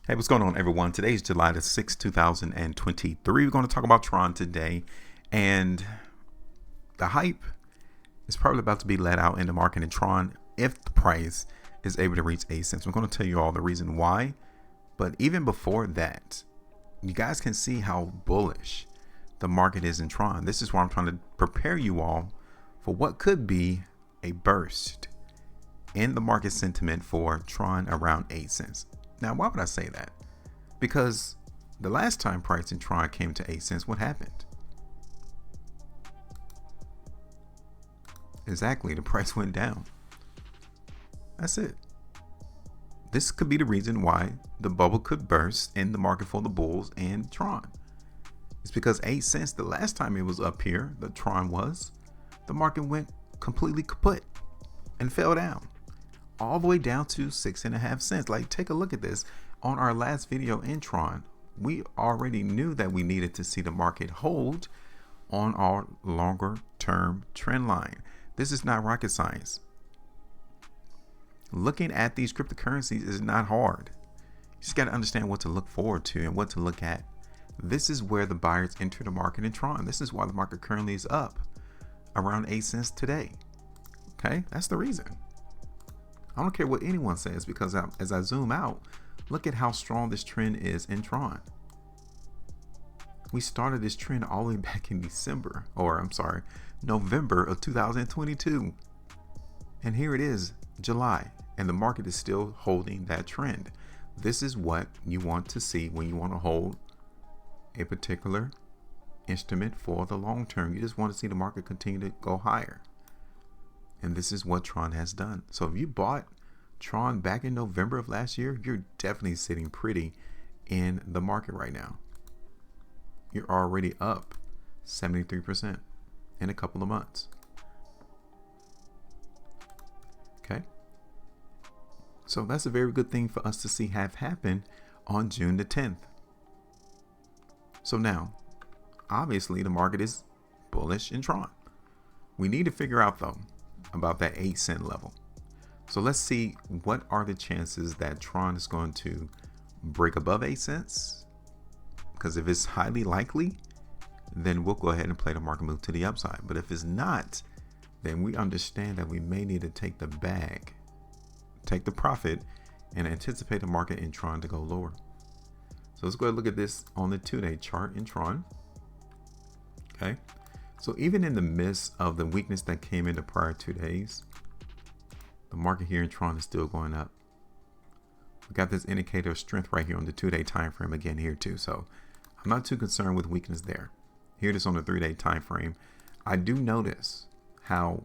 Hey, what's going on, everyone? Today is July the 6th, 2023. We're going to talk about Tron today, and the hype is probably about to be let out in the market in Tron if the price is able to reach 8 cents. I'm going to tell you all the reason why, but even before that, you guys can see how bullish the market is in Tron. This is why I'm trying to prepare you all for what could be a burst in the market sentiment for Tron around 8 cents. Now, why would I say that? Because the last time price in Tron came to 8 cents, what happened? Exactly, the price went down. That's it. This could be the reason why the bubble could burst in the market for the bulls and Tron. It's because 8 cents, the last time it was up here, the Tron was, the market went completely kaput and fell down. All the way down to 6.5 cents. Like, take a look at this. On our last video in Tron, we already knew that we needed to see the market hold on our longer term trend line. This is not rocket science. Looking at these cryptocurrencies is not hard. You just got to understand what to look forward to and what to look at. This is where the buyers enter the market in Tron. This is why the market currently is up around 8 cents today. Okay, that's the reason. I don't care what anyone says, because as I zoom out, look at how strong this trend is in Tron. We started this trend all the way back in November of 2022. And here it is, July, and the market is still holding that trend. This is what you want to see when you want to hold a particular instrument for the long term. You just want to see the market continue to go higher. And this is what Tron has done. So if you bought Tron back in November of last year, you're definitely sitting pretty in the market right now. You're already up 73% in a couple of months. Okay. So that's a very good thing for us to see have happened on June the 10th. So now, obviously the market is bullish in Tron. We need to figure out though about that 8 cent level. So let's see, what are the chances that Tron is going to break above 8 cents? Because if it's highly likely, then we'll go ahead and play the market move to the upside. But if it's not, then we understand that we may need to take the bag, take the profit, and anticipate the market in Tron to go lower. So let's go ahead and look at this on the 2-day chart in Tron. Okay. So even in the midst of the weakness that came in the prior 2 days, the market here in Tron is still going up. We got this indicator of strength right here on the 2-day time frame again here too. So I'm not too concerned with weakness there. Here it is on the 3-day time frame. I do notice how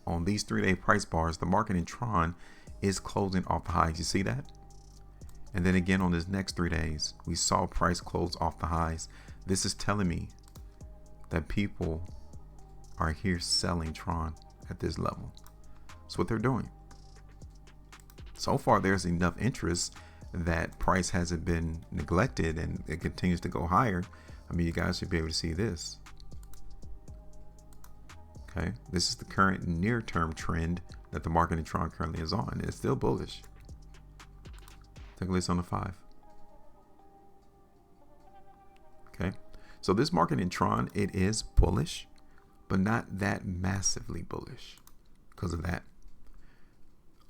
on these 3-day price bars, the market in Tron is closing off the highs. You see that? And then again on this next 3 days, we saw price close off the highs. This is telling me that people are here selling Tron at this level. That's what they're doing. So far, there's enough interest that price hasn't been neglected and it continues to go higher. I mean, you guys should be able to see this. Okay, this is the current near-term trend that the market in Tron currently is on. It's still bullish. Take a look on the 5. Okay. So this market in Tron, it is bullish, but not that massively bullish because of that.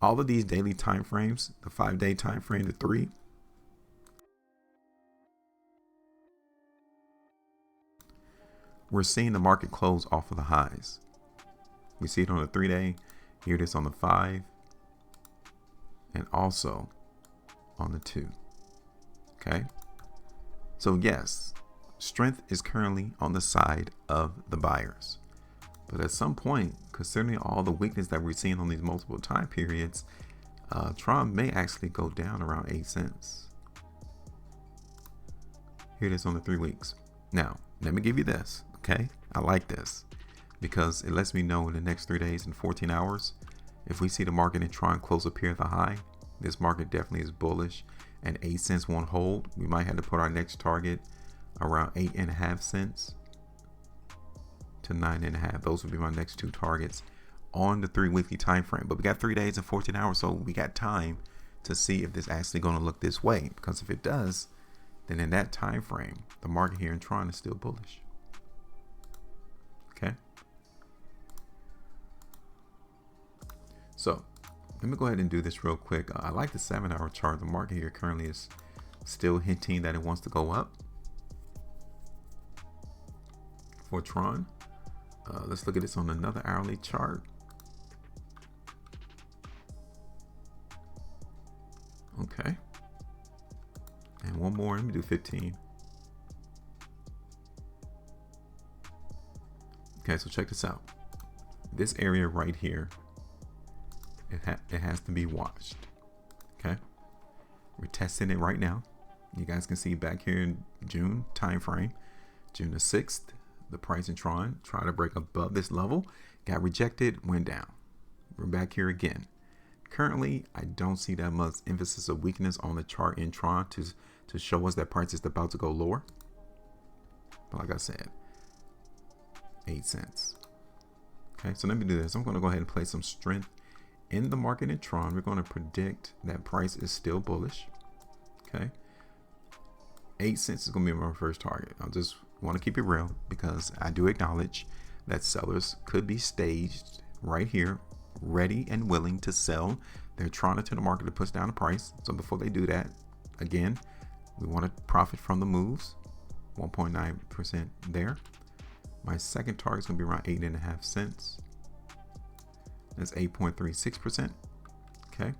All of these daily time frames, the 5-day time frame, the 3, we're seeing the market close off of the highs. We see it on the 3-day, here it is on the 5, and also on the 2. Okay. So yes, strength is currently on the side of the buyers. But at some point, considering all the weakness that we're seeing on these multiple time periods, Tron may actually go down around 8 cents. Here it is on the 3 weeks. Now, let me give you this, okay? I like this because it lets me know in the next 3 days and 14 hours, if we see the market in Tron close up here at the high, this market definitely is bullish and 8 cents won't hold. We might have to put our next target around 8.5 cents to 9.5. Those would be my next 2 targets on the 3 weekly time frame. But we got 3 days and 14 hours, so we got time to see if this actually going to look this way, because if it does, then in that time frame, the market here in Tron is still bullish. Okay. So let me go ahead and do this real quick. I like the 7-hour chart. The market here currently is still hinting that it wants to go up for Tron. Let's look at this on another hourly chart. Okay. And one more. Let me do 15. Okay, so check this out. This area right here, it has to be watched. Okay. We're testing it right now. You guys can see back here in June time frame, June the 6th, the price in Tron tried to break above this level, got rejected, went down. We're back here again. Currently, I don't see that much emphasis of weakness on the chart in Tron to show us that price is about to go lower. But like I said, 8 cents. Okay, so let me do this. I'm going to go ahead and play some strength in the market in Tron. We're going to predict that price is still bullish. Okay, 8 cents is going to be my first target. I just want to keep it real because I do acknowledge that sellers could be staged right here, ready and willing to sell. They're trying to tell the market to push down the price. So before they do that, again, we want to profit from the moves. 1.9% there. My second target is going to be around 8.5 cents. That's 8.36%. Okay.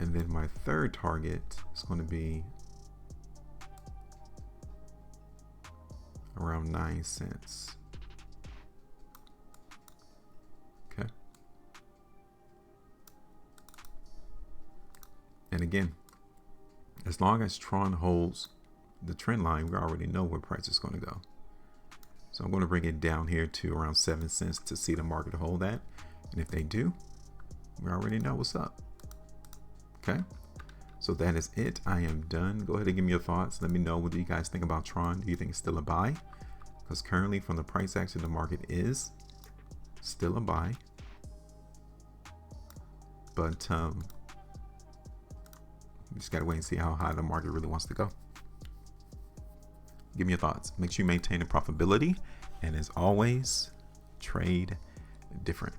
And then my third target is going to be around 9 cents. Okay. And again, as long as Tron holds the trend line, we already know where price is going to go. So I'm going to bring it down here to around 7 cents to see the market hold that. And if they do, we already know what's up. Okay. So that is it. I am done. Go ahead and give me your thoughts. Let me know what do you guys think about Tron. Do you think it's still a buy? Because currently from the price action, the market is still a buy. But we just got to wait and see how high the market really wants to go. Give me your thoughts. Make sure you maintain the profitability. And as always, trade different.